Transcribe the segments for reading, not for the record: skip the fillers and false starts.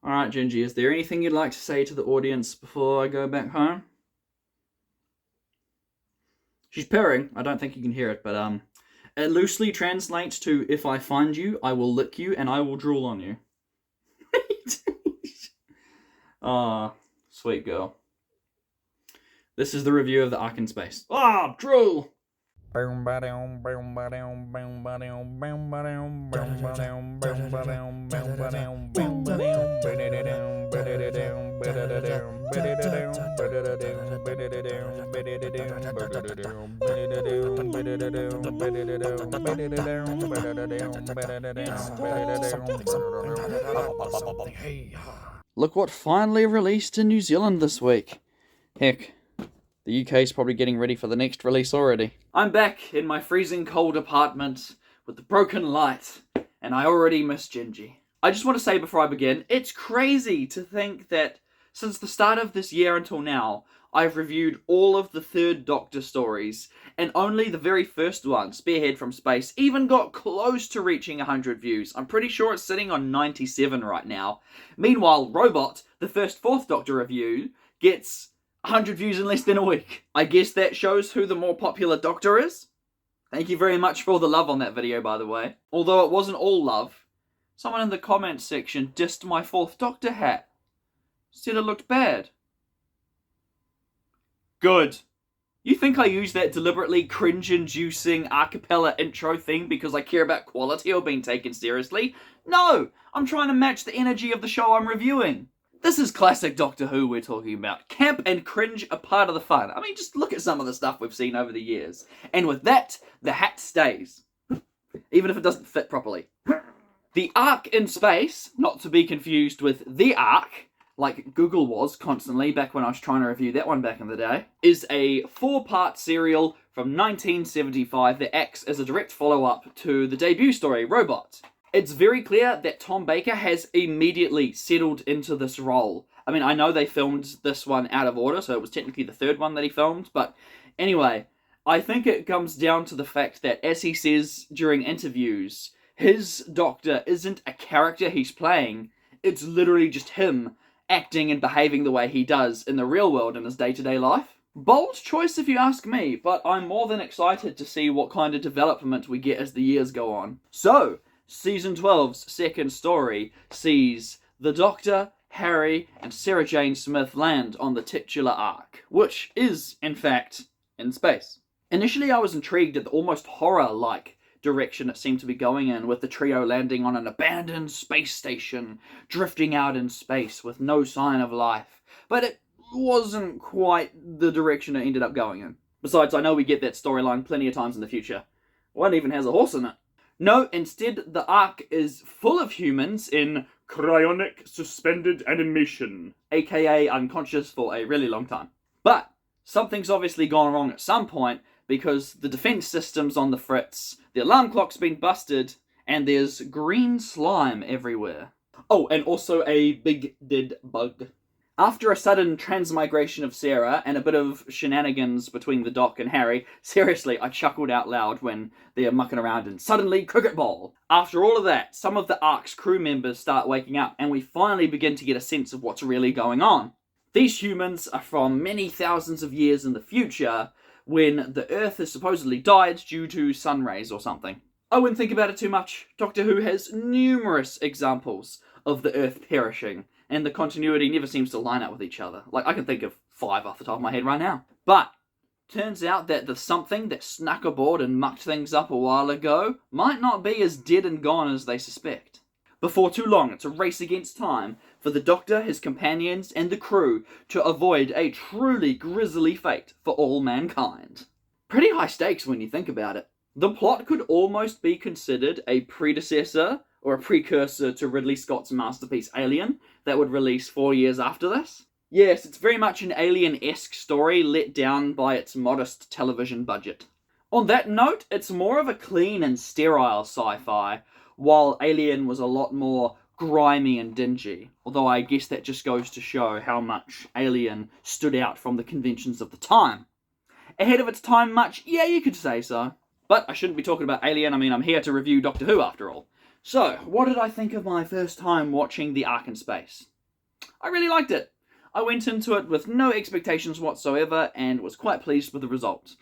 Alright, Gingy, is there anything you'd like to say to the audience before I go back home? She's purring. I don't think you can hear it, but it loosely translates to, if I find you, I will lick you and I will drool on you. Ah, sweet girl. This is the review of the Ark in Space. Ah, drool! Look what finally released in New Zealand this week. Heck, the UK's probably getting ready for the next release already. I'm back in my freezing cold apartment with the broken light, and I already miss Gingy. I just want to say before I begin, it's crazy to think that since the start of this year until now, I've reviewed all of the third Doctor stories, and only the very first one, Spearhead from Space, even got close to reaching 100 views. I'm pretty sure it's sitting on 97 right now. Meanwhile, Robot, the first fourth Doctor review, gets 100 views in less than a week. I guess that shows who the more popular Doctor is. Thank you very much for all the love on that video, by the way. Although it wasn't all love, someone in the comments section dissed my fourth Doctor hat. Said it looked bad. Good. You think I use that deliberately cringe-inducing a cappella intro thing because I care about quality or being taken seriously? No! I'm trying to match the energy of the show I'm reviewing. This is classic Doctor Who we're talking about. Camp and cringe are part of the fun. I mean, just look at some of the stuff we've seen over the years. And with that, the hat stays. Even if it doesn't fit properly. The Ark in Space, not to be confused with The Ark, like Google was constantly back when I was trying to review that one back in the day, is a 4-part serial from 1975 that acts as a direct follow-up to the debut story, Robot. It's very clear that Tom Baker has immediately settled into this role. I mean, I know they filmed this one out of order, so it was technically the third one that he filmed, but anyway, I think it comes down to the fact that, as he says during interviews, his Doctor isn't a character he's playing, it's literally just him acting and behaving the way he does in the real world in his day-to-day life. Bold choice if you ask me, but I'm more than excited to see what kind of development we get as the years go on. So, Season 12's second story sees the Doctor, Harry, and Sarah Jane Smith land on the titular Ark, which is, in fact, in space. Initially I was intrigued at the almost horror-like direction it seemed to be going in, with the trio landing on an abandoned space station, drifting out in space with no sign of life. But it wasn't quite the direction it ended up going in. Besides, I know we get that storyline plenty of times in the future. One even has a horse in it. No, instead, the Ark is full of humans in cryonic suspended animation, aka unconscious for a really long time. But something's obviously gone wrong at some point, because the defense system's on the fritz, the alarm clock's been busted, and there's green slime everywhere. Oh, and also a big dead bug. After a sudden transmigration of Sarah and a bit of shenanigans between the Doc and Harry, seriously, I chuckled out loud when they're mucking around and suddenly cricket ball. After all of that, some of the Ark's crew members start waking up and we finally begin to get a sense of what's really going on. These humans are from many thousands of years in the future, when the Earth has supposedly died due to sun rays or something. I wouldn't think about it too much. Doctor Who has numerous examples of the Earth perishing, and the continuity never seems to line up with each other. Like, I can think of 5 off the top of my head right now. But turns out that the something that snuck aboard and mucked things up a while ago might not be as dead and gone as they suspect. Before too long, it's a race against time for the Doctor, his companions, and the crew to avoid a truly grisly fate for all mankind. Pretty high stakes when you think about it. The plot could almost be considered a predecessor or a precursor to Ridley Scott's masterpiece Alien that would release 4 years after this. Yes, it's very much an Alien-esque story let down by its modest television budget. On that note, it's more of a clean and sterile sci-fi, while Alien was a lot more grimy and dingy, although I guess that just goes to show how much Alien stood out from the conventions of the time. Ahead of its time much? Yeah, you could say so. But I shouldn't be talking about Alien, I mean, I'm here to review Doctor Who after all. So, what did I think of my first time watching The Ark in Space? I really liked it. I went into it with no expectations whatsoever and was quite pleased with the result.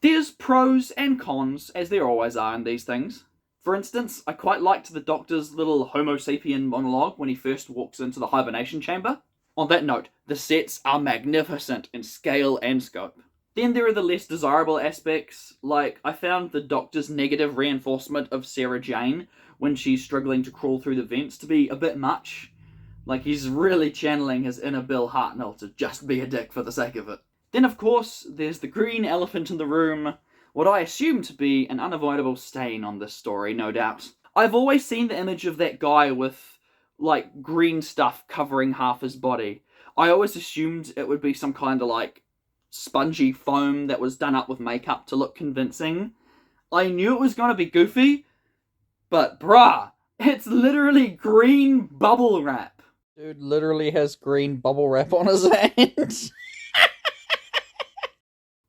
There's pros and cons, as there always are in these things. For instance, I quite liked the Doctor's little Homo sapien monologue when he first walks into the hibernation chamber. On that note, the sets are magnificent in scale and scope. Then there are the less desirable aspects, like I found the Doctor's negative reinforcement of Sarah Jane when she's struggling to crawl through the vents to be a bit much. Like he's really channeling his inner Bill Hartnell to just be a dick for the sake of it. Then of course, there's the green elephant in the room, what I assume to be an unavoidable stain on this story, no doubt. I've always seen the image of that guy with, like, green stuff covering half his body. I always assumed it would be some kind of, like, spongy foam that was done up with makeup to look convincing. I knew it was going to be goofy, but bruh, it's literally green bubble wrap. Dude literally has green bubble wrap on his hand.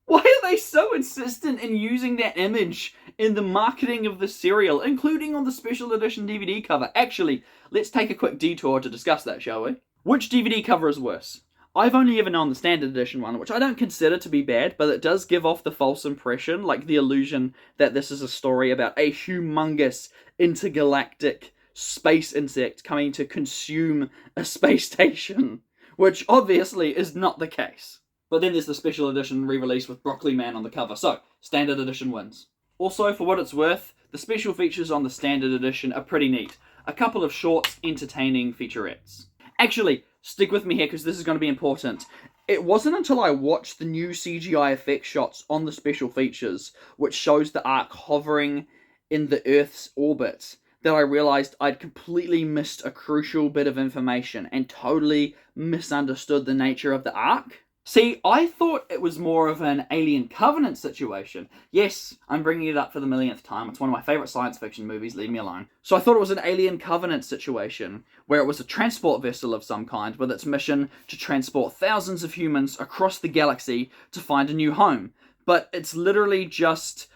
Why are they so insistent in using that image in the marketing of the serial, including on the special edition DVD cover? Actually, let's take a quick detour to discuss that, shall we? Which DVD cover is worse? I've only ever known the standard edition one, which I don't consider to be bad, but it does give off the false impression, like the illusion that this is a story about a humongous intergalactic space insect coming to consume a space station, which obviously is not the case. But then there's the special edition re-release with Broccoli Man on the cover, so standard edition wins. Also, for what it's worth, the special features on the standard edition are pretty neat. A couple of short, entertaining featurettes. Actually, stick with me here because this is going to be important. It wasn't until I watched the new CGI effect shots on the special features, which shows the Ark hovering in the Earth's orbit, that I realized I'd completely missed a crucial bit of information and totally misunderstood the nature of the Ark. See, I thought it was more of an Alien Covenant situation. Yes, I'm bringing it up for the millionth time. It's one of my favourite science fiction movies, leave me alone. So I thought it was an Alien Covenant situation, where it was a transport vessel of some kind with its mission to transport thousands of humans across the galaxy to find a new home. But it's literally just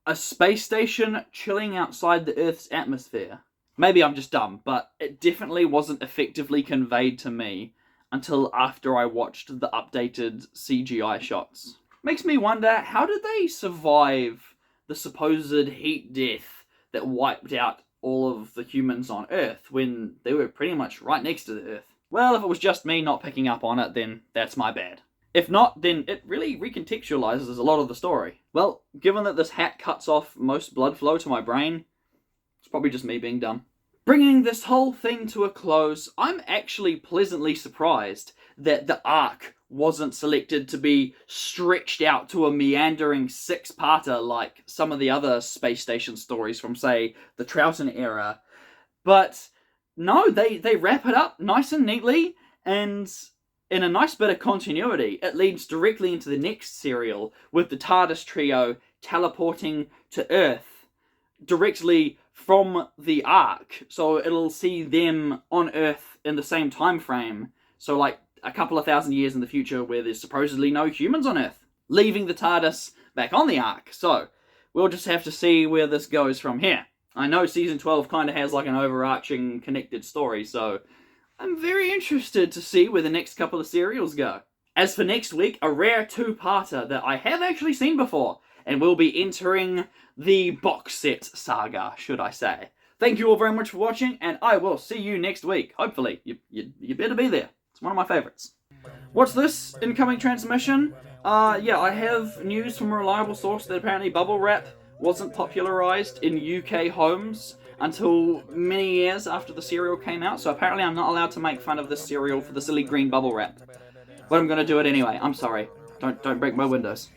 a space station chilling outside the Earth's atmosphere. Maybe I'm just dumb, but it definitely wasn't effectively conveyed to me until after I watched the updated CGI shots. Makes me wonder, how did they survive the supposed heat death that wiped out all of the humans on Earth when they were pretty much right next to the Earth? Well, if it was just me not picking up on it, then that's my bad. If not, then it really recontextualizes a lot of the story. Well, given that this hat cuts off most blood flow to my brain, it's probably just me being dumb. Bringing this whole thing to a close, I'm actually pleasantly surprised that the Ark wasn't selected to be stretched out to a meandering six-parter like some of the other space station stories from, say, the Troughton era. But no, they wrap it up nice and neatly, and in a nice bit of continuity, it leads directly into the next serial with the TARDIS trio teleporting to Earth directly from the Ark, so it'll see them on Earth in the same time frame, so like a couple of thousand years in the future where there's supposedly no humans on Earth, leaving the TARDIS back on the Ark. So we'll just have to see where this goes from here. I know season 12 kind of has like an overarching connected story, so I'm very interested to see where the next couple of serials go. As for next week, a rare two-parter that I have actually seen before, and we'll be entering the box set saga, should I say. Thank you all very much for watching, and I will see you next week. Hopefully. You better be there. It's one of my favourites. What's this? Incoming transmission? Yeah, I have news from a reliable source that apparently bubble wrap wasn't popularised in UK homes until many years after the cereal came out, so apparently I'm not allowed to make fun of this cereal for the silly green bubble wrap. But I'm gonna do it anyway. I'm sorry. Don't break my windows.